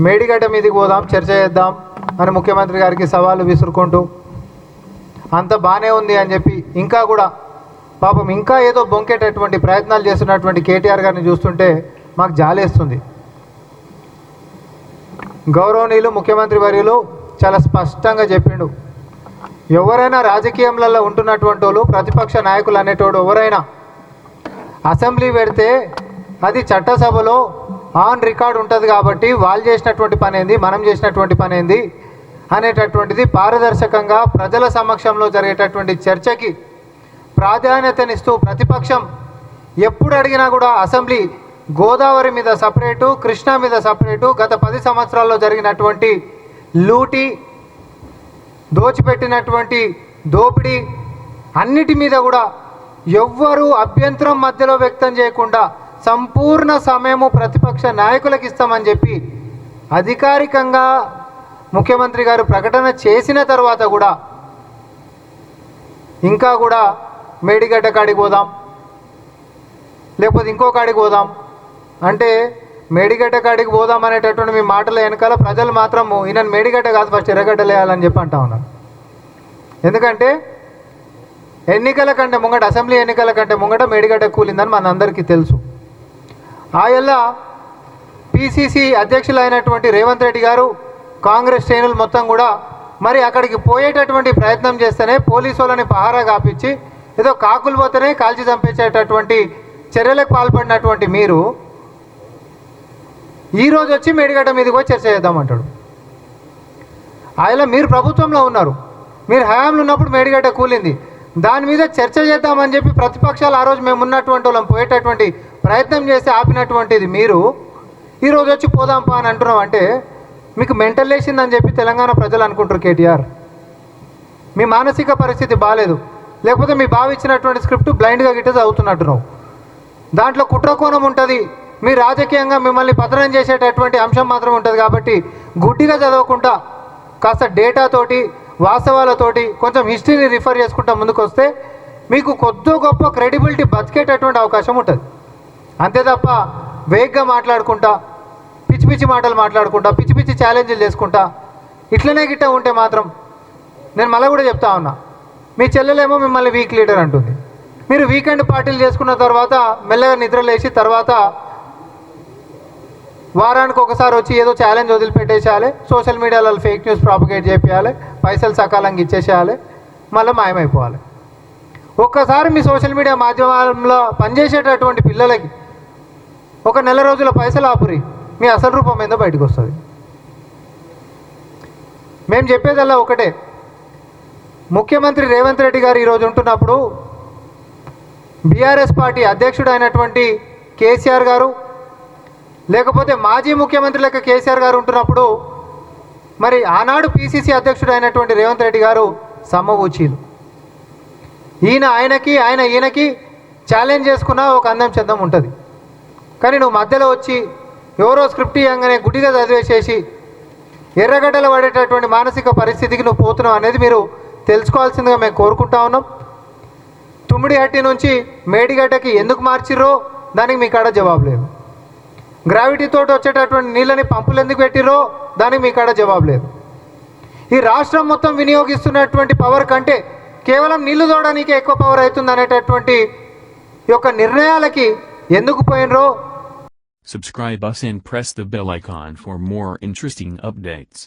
మేడిగడ్డ మీదకి పోదాం, చర్చ చేద్దాం అని ముఖ్యమంత్రి గారికి సవాలు విసురుకుంటూ అంత బాగానే ఉంది అని చెప్పి ఇంకా కూడా పాపం ఇంకా ఏదో బొంకేటటువంటి ప్రయత్నాలు చేస్తున్నటువంటి కేటీఆర్ గారిని చూస్తుంటే మాకు జాలేస్తుంది. గౌరవనీయులు ముఖ్యమంత్రి వర్యులు చాలా స్పష్టంగా చెప్పిండు, ఎవరైనా రాజకీయంలలో ఉంటున్నటువంటి వాళ్ళు ప్రతిపక్ష నాయకులు అనేటోడు ఎవరైనా అసెంబ్లీ పెడితే అది చట్టసభలో ఆన్ రికార్డ్ ఉంటుంది కాబట్టి వాళ్ళు చేసినటువంటి పని ఏంది, మనం చేసినటువంటి పని ఏంది అనేటటువంటిది పారదర్శకంగా ప్రజల సమక్షంలో జరిగేటటువంటి చర్చకి ప్రాధాన్యతనిస్తూ ప్రతిపక్షం ఎప్పుడు అడిగినా కూడా అసెంబ్లీ గోదావరి మీద సపరేటు, కృష్ణా మీద సపరేటు, గత 10 సంవత్సరాల్లో జరిగినటువంటి లూటి, దోచిపెట్టినటువంటి దోపిడీ అన్నిటి మీద కూడా ఎవ్వరూ అభ్యంతరం మధ్యలో వ్యక్తం చేయకుండా సంపూర్ణ సమయము ప్రతిపక్ష నాయకులకు ఇస్తామని చెప్పి అధికారికంగా ముఖ్యమంత్రి గారు ప్రకటన చేసిన తర్వాత కూడా ఇంకా కూడా మేడిగడ్డ కాడికి పోదాం, లేకపోతే ఇంకో కాడికి పోదాం అంటే మేడిగడ్డ కాడికి పోదాం అనేటటువంటి మీ మాటల వెనకాల ప్రజలు మాత్రము ఈయన మేడిగడ్డ కాదు ఫస్ట్ ఎర్రగడ్డ లేయాలని చెప్పి అంటా ఉన్నారు. ఎందుకంటే ఎన్నికల కంటే ముంగట, అసెంబ్లీ ఎన్నికల కంటే ముంగట మేడిగడ్డ కూలిందని మనందరికీ తెలుసు. ఆయల్లా పిసిసి అధ్యక్షులు అయినటువంటి రేవంత్ రెడ్డి గారు, కాంగ్రెస్ శ్రేణులు మొత్తం కూడా మరి అక్కడికి పోయేటటువంటి ప్రయత్నం చేస్తేనే పోలీసు వాళ్ళని పహారా కాపించి ఏదో కాకులు పోతేనే కాల్చి చంపేసేటటువంటి చర్యలకు పాల్పడినటువంటి మీరు ఈరోజు వచ్చి మేడిగడ్డ మీదకి పోయి చర్చ చేద్దామంటాడు. ఆయన మీరు ప్రభుత్వంలో ఉన్నారు, మీరు హయాంలో ఉన్నప్పుడు మేడిగడ్డ కూలింది, దాని మీద చర్చ చేద్దామని చెప్పి ప్రతిపక్షాలు ఆ రోజు మేము ఉన్నటువంటి వాళ్ళం పోయేటటువంటి ప్రయత్నం చేసి ఆపినటువంటిది మీరు ఈరోజు వచ్చి పోదాంపా అని అంటున్నాం అంటే మీకు మెంటల్ లేసిందని చెప్పి తెలంగాణ ప్రజలు అనుకుంటారు. కేటీఆర్, మీ మానసిక పరిస్థితి బాగాలేదు, లేకపోతే మీ బావ ఇచ్చినటువంటి స్క్రిప్ట్ బ్లైండ్గా గిట్ట చదువుతున్నట్టున్నావు. దాంట్లో కుట్రకోణం ఉంటుంది, మీ రాజకీయంగా మిమ్మల్ని పతనం చేసేటటువంటి అంశం మాత్రం ఉంటుంది. కాబట్టి గుడ్డిగా చదవకుండా కాస్త డేటాతోటి, వాస్తవాలతోటి, కొంచెం హిస్టరీని రిఫర్ చేసుకుంటా ముందుకు వస్తే మీకు కొద్ది గొప్ప క్రెడిబిలిటీ బతికేటటువంటి అవకాశం ఉంటుంది. అంతే తప్ప వేగ్గా మాట్లాడుకుంటా, పిచ్చి పిచ్చి మాటలు మాట్లాడుకుంటా, పిచ్చి పిచ్చి ఛాలెంజ్లు చేసుకుంటా ఇట్లనే గిట్ట ఉంటే మాత్రం నేను మళ్ళీ కూడా చెప్తా ఉన్నా, మీ చెల్లెలేమో మిమ్మల్ని వీక్ లీడర్ అంటుంది. మీరు వీకెండ్ పార్టీలు చేసుకున్న తర్వాత మెల్లగా నిద్ర లేచి తర్వాత వారానికి ఒకసారి వచ్చి ఏదో ఛాలెంజ్ వదిలిపెట్టేసేయాలి, సోషల్ మీడియాలో ఫేక్ న్యూస్ ప్రాపగేట్ చేయాలి, పైసలు సకాలంగా ఇచ్చేసేయాలి, మళ్ళీ మాయమైపోవాలి. ఒక్కసారి మీ సోషల్ మీడియా మాధ్యమాల్లో పనిచేసేటటువంటి పిల్లలకి ఒక నెల రోజుల పైసలు ఆపురి, మీ అసలు రూపం ఏందో బయటకు వస్తుంది. మేము చెప్పేదల్లా ఒకటే, ముఖ్యమంత్రి రేవంత్ రెడ్డి గారు ఈరోజు ఉంటున్నప్పుడు బీఆర్ఎస్ పార్టీ అధ్యక్షుడు అయినటువంటి కేసీఆర్ గారు, లేకపోతే మాజీ ముఖ్యమంత్రి లెక్క కేసీఆర్ గారు ఉంటున్నప్పుడు మరి ఆనాడు పిసిసి అధ్యక్షుడు అయినటువంటి రేవంత్ రెడ్డి గారు సమ్మగూచీలు. ఆయన ఈయనకి ఛాలెంజ్ చేసుకున్న ఒక అందం చందం ఉంటుంది. కానీ నువ్వు మధ్యలో వచ్చి ఎవరో స్క్రిప్ట్ ఇవ్వగానే గుడ్డిగా చదివేసేసి ఎర్రగడ్డలు పడేటటువంటి మానసిక పరిస్థితికి నువ్వు పోతున్నావు అనేది మీరు తెలుసుకోవాల్సిందిగా మేము కోరుకుంటా ఉన్నాం. తుమ్మిడిహట్టి నుంచి మేడిగడ్డకి ఎందుకు మార్చిర్రో దానికి మీ కాడ జవాబు లేదు. గ్రావిటీతో వచ్చేటటువంటి నీళ్ళని పంపులు ఎందుకు పెట్టిర్రో దానికి మీ కాడ జవాబు లేదు. ఈ రాష్ట్రం మొత్తం వినియోగిస్తున్నటువంటి పవర్ కంటే కేవలం నీళ్లు తోడడానికి ఎక్కువ పవర్ అవుతుంది అనేటటువంటి యొక్క నిర్ణయాలకి ఎందుకు పోయినరో. Subscribe us and press the bell icon for more interesting updates.